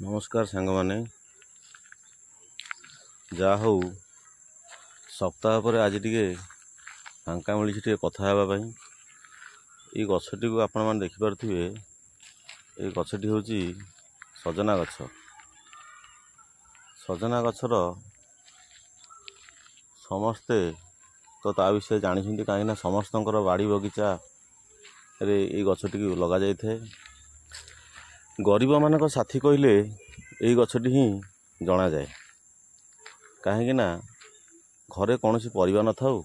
नमस्कार सांग माने जा हो सप्ताह पर आज टे फांका मिली टे कथा हेबाई ये गछटी को आपण मैंने देखिपे ये गछटी हूँ सजना गछ। सजना गछर समस्ते तो ता विषय जानी कहीं समस्त बाड़ी बगीचा रे ये गछटी लग जाए। गरीब मान साथी कहले यही गछटी ही जना जाए कहीं घरे कौन सी परिवा न थाऊ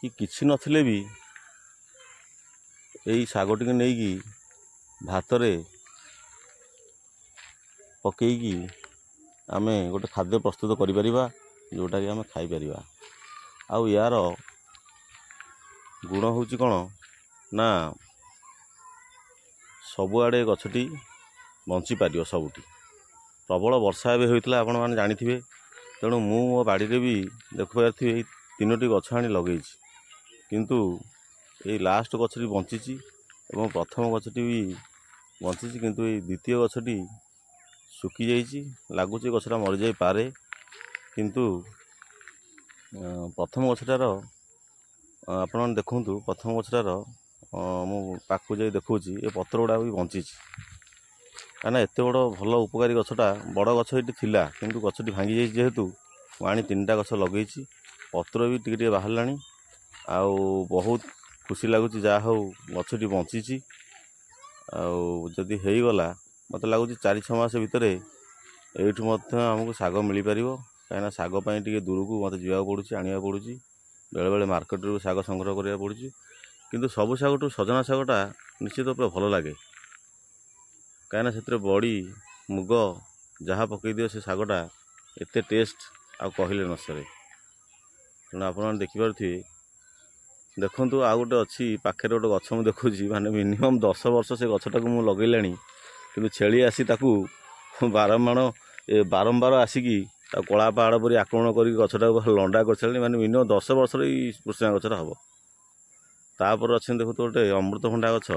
कि किछि नथिले भी यही सागटी के नहीं भात रे पकईकी आमे गोटे खाद्य प्रस्तुत करिपरिबा जोटा कि आमे खाई परिबा। आउ यार गुण होची कौन ना सबुआड़े गछटी बंची पार सबुठी। प्रबल वर्षा एवं होता आपण मैंने जानी तेणु मु मो बाड़ी भी देखिपे तीनोटी गछ आनी लगे किंतु ये लास्ट गछटी बंची एवं प्रथम गछटी भी बंची किंतु ये द्वितीय गछटी सुखी जाइए लगुच गछटा मरी जाई पारे किंतु प्रथम गछटार आपण देखु प्रथम गछटार मु पाखु जाई देखुची ये पत्र गुड़ा भी बंची कहीं एत बड़ भल उपकारी गछटा बड़ गछ ये थिला किंतु गछटी भांगी जाइए जेहेतु आनी तीनटा गछ लगे पत्र भी टिके टिके बाहर लानी आउ बहुत खुशी लगुच जा हो गछटी बंची आदि होगला मत लगुच 4-6 मास भितर एठू आमको साग मिल पार कहीं साग टे दूर को मत जावाक पड़ुची आने पड़ुची बेले बेले मार्केट रू साग संग्रह करा पड़ुची किंतु सबु सागठू सजना सागटा निश्चित रूप भल लगे कहीं से बड़ी मुग जहाँ पकई दियो से सागटा एत टेस्ट आउ कहले न सरे। तेणु आप देखिपे देखु आ गोटे अच्छी पाखे गोटे गछ मुझे देखुची माने मिनिमम 10 वर्ष से गछटा को मुझे लगेलानी कि छेली आसी ताकू बारंबार आसिकी कला पहाड़ पर आक्रमण कर गछटा लंडा कर सारे माने मिनिमम 10 वर्ष पुष्णा गछटा हम। तापर अच्छे देखो तो गोटे अमृतभंडा गछ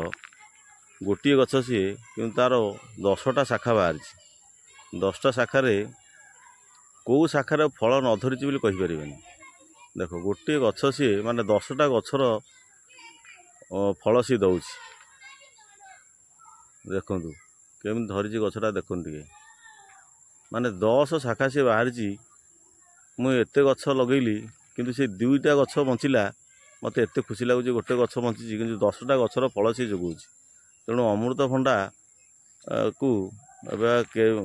गोटे गछ सी कि तार 10टा शाखा बाहर 10टा शाखार कौ शाखार फल न धरी बोली कहीपर। देखो गोटे गछ सी माने 10टा गछर फल सी दौर देखु केमी धरी गछटा देखु टे माने 10 शाखा सी बाहर मुझे एत गछ लगेली किंतु से 2टा गछ बंचला मत एत खुशी लगुच गोटे गछ बंची कि 10टा गछर फल सी जोगाऊँ। तेणु अमृतभंडा को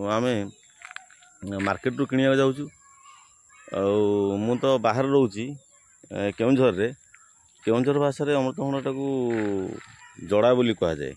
आम मार्केट रू किणा जाऊँ मु तो बाहर रोची केउंझर रे केउंझर भाषा रे अमृतभंडा को जड़ा बोली कहा जाए।